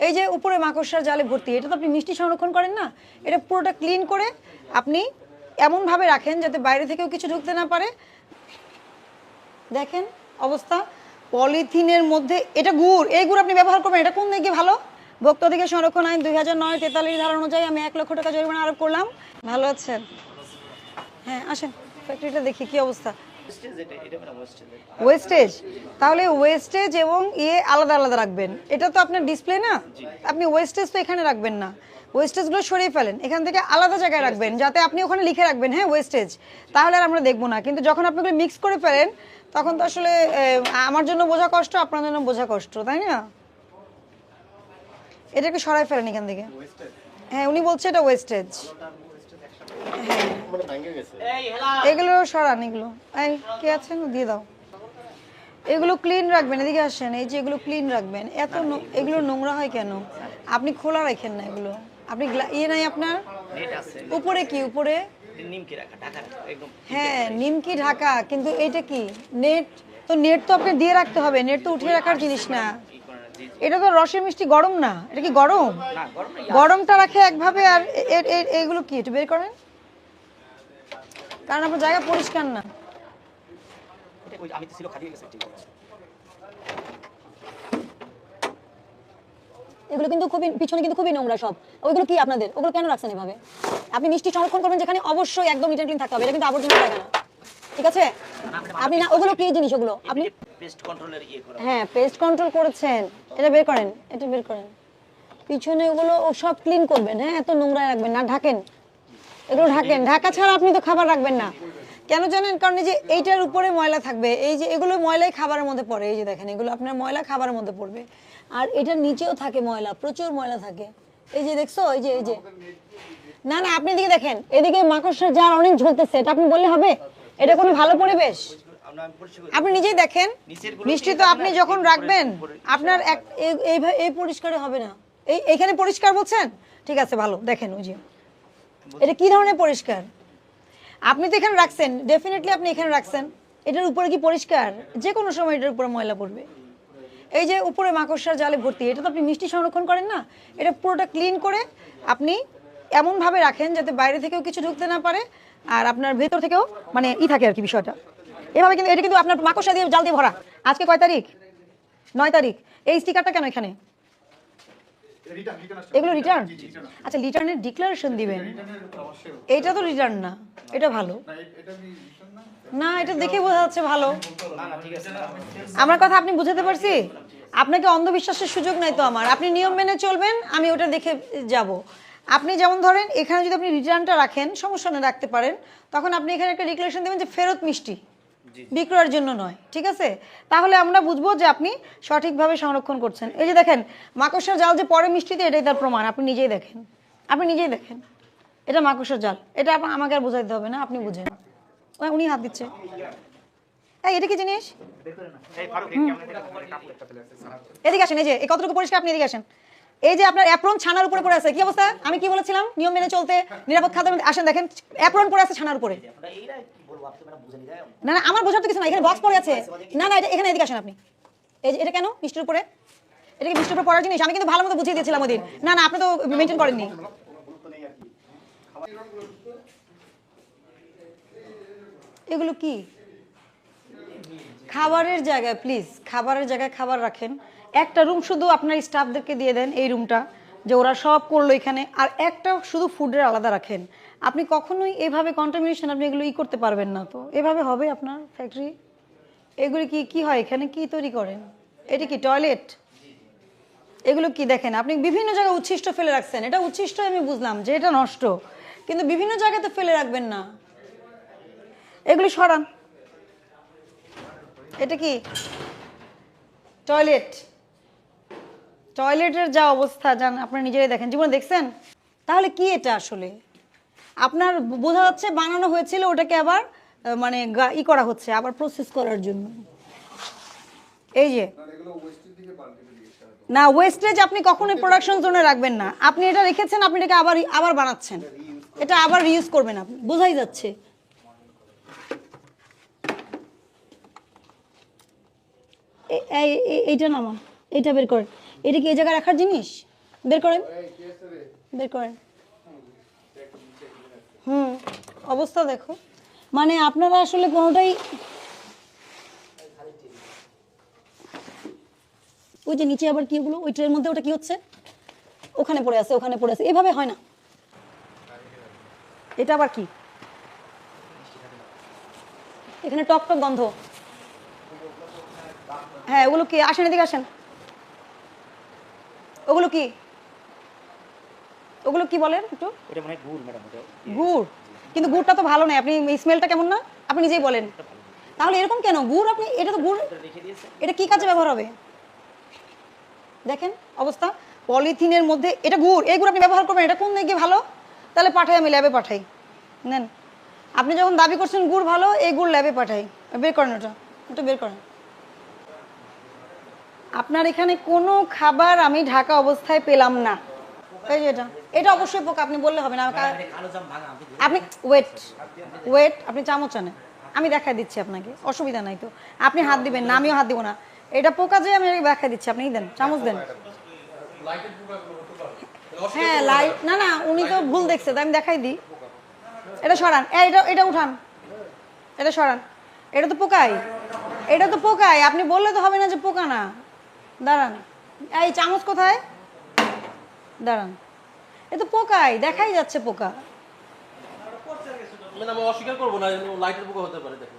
এই যে উপরে মাকড়সার জালে ভর্তি, এটা তো আপনি মিষ্টি সংরক্ষণ করেন না, এটা পুরোটা ক্লিন করে আপনি এমনভাবে রাখেন যাতে বাইরে থেকেও কিছু ঢুকতে না পারে। দেখেন অবস্থা, পলিথিনের মধ্যে এটা গুড়, এই গুড় আপনি ব্যবহার করবেন, এটা কোন দিকে ভালো? ভোক্তা অধিকার সংরক্ষণ আইন 2009-43 ধারা অনুযায়ী আমি 1 লক্ষ টাকা জরিমানা আরোপ করলাম। ভালো আছেন? হ্যাঁ আসেন, ফ্যাক্টরিটা দেখি কি অবস্থা। ওয়েস্টেজ, তাহলে ওয়েস্টেজ এবং আলাদা আলাদা রাখবেন। এটা তো আপনার ডিসপ্লে না, আপনি ওয়েস্টেজ তো এখানে রাখবেন না, ওয়েস্টেজগুলো সরিয়ে ফেলেন, এখান থেকে আলাদা জায়গায় রাখবেন, যাতে আপনি ওখানে লিখে রাখবেন হ্যাঁ ওয়েস্টেজ, তাহলে আর আমরা দেখবো না। কিন্তু যখন আপনি মিক্স করে ফেলেন তখন তো আসলে আমার জন্য বোঝা কষ্ট, আপনার জন্য বোঝা কষ্ট, তাই না? এটা একটু সরাই ফেলেন এখান থেকে। হ্যাঁ উনি বলছে এটা ওয়েস্টেজ। এগুলো সরান, এগুলো এই কে আছেন দিয়ে দাও। এগুলো ক্লিন রাখবেন, এদিকে আসেন, এই যে এগুলো ক্লিন রাখবেন। এত এগুলো নোংরা হয় কেন? আপনি খোলা রাখেন না এগুলো, আপনি নাই আপনার উপরে কি উপরে হ্যাঁ নিমকি ঢাকা, কিন্তু এইটা কি নেট? তো নেট তো আপনি দিয়ে রাখতে হবে, নেট তো উঠিয়ে রাখার জিনিস না। এটা তো রসের মিষ্টি, গরম না, এটা কি গরম? গরমটা রাখে একভাবে, আর এগুলো কি একটু বের করেন, কারণ আপনার জায়গা পরিষ্কার না। এগুলো কিন্তু খুবই পিছনে কিন্তু খুবই নোংরা সব। ওইগুলো কি আপনাদের? ওগুলো কেন রাখছেন এভাবে? আপনি মিষ্টি সংরক্ষণ করবেন যেখানে অবশ্যই একদম নিট এন্ড ক্লিন থাকতে হবে, এটা কিন্তু আবর্জনা জায়গা না, ঠিক আছে? আপনি না ওগুলো কি জিনিস ওগুলো আপনি পেস্ট কন্ট্রোলের করা, হ্যাঁ পেস্ট কন্ট্রোল করেছেন, এটা বের করেন, এটা বের করেন। পিছনে ওগুলো ও সব ক্লিন করবেন, হ্যাঁ এত নোংরা রাখবেন না, ঢাকেন এগুলো, ঢাকেন। ঢাকা ছাড়া আপনি তো খাবার রাখবেন না, কেন জানেন? কারণ এই যে এইটার উপরে ময়লা থাকবে, এই যে এগুলো ময়লাই খাবারের মধ্যে পড়ে, এই যে দেখেন এগুলো আপনার ময়লা খাবারের মধ্যে পড়বে, আর এটার নিচেও থাকে ময়লা, প্রচুর ময়লা থাকে। এই যে দেখছো, এই যে না না আপনি এদিকে দেখেন, এদিকে মাকড়সার জাল অনেক ঝলতেছে, এটা আপনি বললে হবে? এটা কোনো ভালো পরিবেশ? আপনি নিজেই দেখেন, মিষ্টি তো আপনি যখন রাখবেন আপনার এই পরিষ্কারে হবে না, এইখানে পরিষ্কার বলছেন, ঠিক আছে ভালো। দেখেন ওই যে এটা কি ধরনের পরিষ্কার? আপনি তো এখানে রাখছেন, ডেফিনেটলি আপনি এখানে রাখছেন, এটার উপরে কি পরিষ্কার? যে কোনো সময় এটার উপরে ময়লা পড়বে। এই যে উপরে মাকড়সার জালে ভর্তি, এটা তো আপনি মিষ্টি সংরক্ষণ করেন না, এটা পুরোটা ক্লিন করে আপনি এমনভাবে রাখেন যাতে বাইরে থেকেও কিছু ঢুকতে না পারে, আর আপনার ভেতর থেকেও মানে থাকে আর কি বিষয়টা এভাবে। কিন্তু এটা কিন্তু আপনার মাকড়সা দিয়ে জাল দিয়ে ভরা। আজকে কয় তারিখ? 9 তারিখ। এই স্টিকারটা কেন এখানে? এগুলো রিটার্ন? আচ্ছা রিটার্নের ডিক্লারেশন দিবেন, এইটা তো রিটার্ন না, এটা ভালো না, এটা দেখে বোঝা যাচ্ছে ভালো। আমার কথা আপনি বুঝাতে পারছি? আপনাকে অন্ধবিশ্বাসের সুযোগ নাই তো আমার, আপনি নিয়ম মেনে চলবেন, আমি ওটা দেখে যাব। আপনি যেমন ধরেন এখানে যদি আপনি রিটার্নটা রাখেন, সমস্যা না রাখতে পারেন, তখন আপনি এখানে একটা ডিক্লারেশন দেবেন যে ফেরত মিষ্টি, বিক্রয়ের জন্য নয়, ঠিক আছে? তাহলে আমরা বুঝবো যে আপনি সঠিকভাবে সংরক্ষণ করছেন। এই যে দেখেন মাকড়সার জাল যে পরে মিষ্টিতে, এটাই তার প্রমাণ, আপনি নিজেই দেখেন, আপনি নিজেই দেখেন, এটা মাকড়সার জাল, এটা আমাকে আর বোঝাইতে হবে না, আপনি বুঝেন। উনি হাত দিচ্ছে, এই এটা কি জিনিস? এদিকে আসেন, এই যে এই কতটুকু পরিষ্কার, আপনি এদিকে আসেন। এই যে আপনার অ্যাপ্রন ছানার উপরে পড়ে আছে, কি অবস্থা? আমি কি বলেছিলাম নিয়ম মেনে চলতে, নিরাপদ খাদ্য। আসেন দেখেন অ্যাপ্রন পড়ে আছে ছানার উপরে। না না আমার বোঝার তো কিছু না, এখানে বক্স পড়ে আছে। না না এটা এখানে এদিকে আসেন আপনি। এই যে এটা কেন মিষ্টির উপরে? এটা কি মিষ্টির উপরে পড়ার জিনিস? আমি কিন্তু ভালো মতো বুঝিয়ে দিয়েছিলাম ওদিন। না না আপনি তো মেনটেন করেননি। এগুলো কি? খাবারের জায়গায় প্লিজ, খাবারের জায়গায় খাবার রাখেন। একটা রুম শুধু আপনার স্টাফদেরকে দিয়ে দেন, এই রুমটা যে ওরা সব করলো এখানে, আর একটা শুধু ফুডের আলাদা রাখেন। আপনি কখনোই এভাবে কন্টামিনেশন আপনি এগুলো করতে পারবেন না, তো এভাবে হবে আপনার ফ্যাক্টরি? এগুলি কি হয় এখানে, কি তৈরি করেন? এটা কি টয়লেট? এগুলো কি দেখেন, আপনি বিভিন্ন জায়গায় উচ্ছিষ্ট ফেলে রাখছেন। এটা উচ্ছিষ্ট আমি বুঝলাম যে এটা নষ্ট, কিন্তু বিভিন্ন জায়গাতে ফেলে রাখবেন না, এগুলি সরান। এটা কি টয়লেট? টয়লেটের যা অবস্থা জান আপনারা নিজেরাই দেখেন, জীবনে দেখছেন? তাহলে কি এটা আসলে? আপনার বোঝা যাচ্ছে বানানো হয়েছিল, ওটাকে আবার মানে করা হচ্ছে আবার প্রসেস করার জন্য। এই যে না, ওয়েস্টেজ আপনি কখনোই প্রোডাকশন জোনে রাখবেন না। আপনি এটা রেখেছেন, আপনি এটাকে আবার বানাচ্ছেন, এটা আবার রিউজ করবেন আপনি, বোঝাই যাচ্ছে। এইটা নামা, এইটা বের করেন। এটা কি এই জায়গায় রাখার জিনিস? বের করেন, বের করেন। অবস্থা দেখো, মানে আপনারা আসলে কোনোটাই, ওই যে নিচে আবার কি ওগুলো, ওই ট্রের মধ্যে ওটা কি হচ্ছে, ওখানে পড়ে আছে, ওখানে পড়ে আছে, এভাবে হয় না। এটা আবার কি? এখানে টক টক গন্ধ। হ্যাঁ, ওগুলো কি? আসেন এদিকে আসেন। ওগুলো কি? ওগুলো কি বলেন একটু? এটা মানে গুড় ম্যাডাম, এটা গুড়। কিন্তু গুড়টা তো ভালো না, আপনি স্মেলটা কেমন না আপনি নিজেই বলেন। তাহলে এরকম কেন গুড়? আপনি এটা তো গুড়, রেখে দিয়েছে। এটা কি কাজে ব্যবহার হবে? দেখেন অবস্থা, পলিথিনের মধ্যে এটা গুড়, এই গুড় আপনি ব্যবহার করবেন, এটা কোন দিকে ভালো? তাহলে পাঠাই, আমি ল্যাবে পাঠাই। নেন, আপনি যখন দাবি করছেন গুড় ভালো, এই গুড় ল্যাবে পাঠাই। বের করেন ওটা, ওটা বের করেন। আপনার এখানে কোনো খাবার আমি ঢাকা অবস্থায় পেলাম না। এই যে এটা, এটা অবশ্যই পোকা, আপনি বললে হবে না। আপনি ওয়েট ওয়েট, আপনি চামচ আনেন, আমি দেখাই দিচ্ছি আপনাকে, অসুবিধা নাই তো। আপনি হাত দিবেন না, আমিও হাত দিব না। এটা পোকা যে আমি দেখাই দিচ্ছি, আপনি দেন, চামচ দেন। হ্যাঁ লাইট, না না, উনি তো ভুল দেখছে, তাই আমি দেখাই দিই। এটা সরান, এটা এটা উঠান, এটা সরান। এটা তো পোকাই, এটা তো পোকাই, আপনি বললে তো হবে না যে পোকা না। দাঁড়ান, এই চামচ কোথায়? দাঁড়ান, এ তো পোকাই, দেখাই যাচ্ছে পোকা। মানে আমি অস্বীকার করবো না, লাইটের পোকা হতে পারে। দেখুন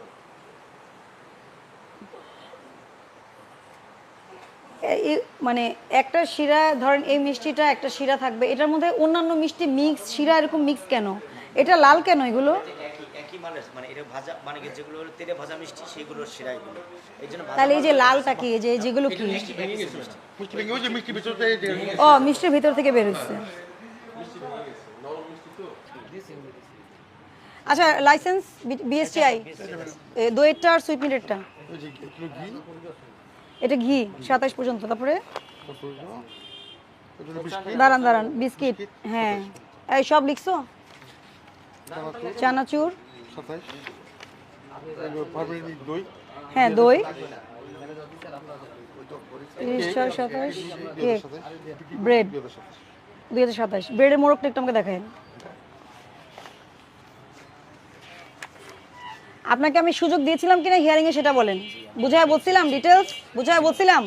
মানে একটা শিরা, ধরেন এই মিষ্টিটা একটা শিরা থাকবে, এটার মধ্যে অন্যান্য মিষ্টি মিক্স, শিরা এরকম মিক্স কেন? এটা লাল কেন এগুলো? একই একই মানের, মানে এটা ভাজা, মানে যেগুলো হলো তেলে ভাজা মিষ্টি সেগুলোর শিরা এগুলো, এই জন্য তাহলে এই যে লালটা কি, এই যে যেগুলো কি? মিষ্টি ভেঙে গেছে না, মিষ্টি ভেঙে ওই যে মিষ্টি ভিতর থেকে ও, মিষ্টির ভিতর থেকে বের হচ্ছে। মিষ্টি ভেঙে গেছে, নরম মিষ্টি তো। আচ্ছা, লাইসেন্স বিএসটিআই দইয়েরটা আর সুইট মিটেরটা, ওই যে একটু ঘি এটা ঘি 27 পর্যন্ত। তারপরে বিস্কিট দাঁড়ান দাঁড়ান, বিস্কিট, হ্যাঁ এই সব লিখছো? চানাচুর, 27 পারমানেন্ট দই হ্যাঁ দই 30, 27, কেক, ব্রেড 2027। ব্রেডের মোড়কটা একটু আমাকে দেখান। আপনাকে আমি সুযোগ দিয়েছিলাম কিনা হিয়ারিংয়ে সেটা বলেন। বুঝায় বলছিলাম, ডিটেলস বুঝায় বলছিলাম।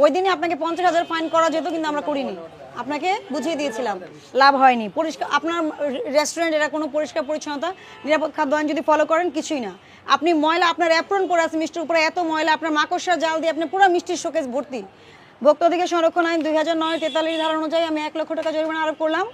ওই দিনই আপনাকে 50,000 ফাইন করা যেত, কিন্তু আমরা করিনি। আপনাকে বুঝিয়ে দিয়েছিলাম, লাভ হয়নি। পরিষ্কার আপনার রেস্টুরেন্ট, এটা কোনো পরিষ্কার পরিচ্ছন্নতা, নিরাপদ খাদ্য আইন যদি ফলো করেন, কিছুই না। আপনি ময়লা, আপনার অ্যাপ্রন পরে আছে মিষ্টির উপরে, এত ময়লা, আপনার মাকড়সা জাল দিয়ে আপনি পুরো মিষ্টির শোকেস ভর্তি। ভোক্তা অধিকার সংরক্ষণ আইন 2009 43 ধারা অনুযায়ী আমি 1 লক্ষ টাকা জরিমানা আরোপ করলাম।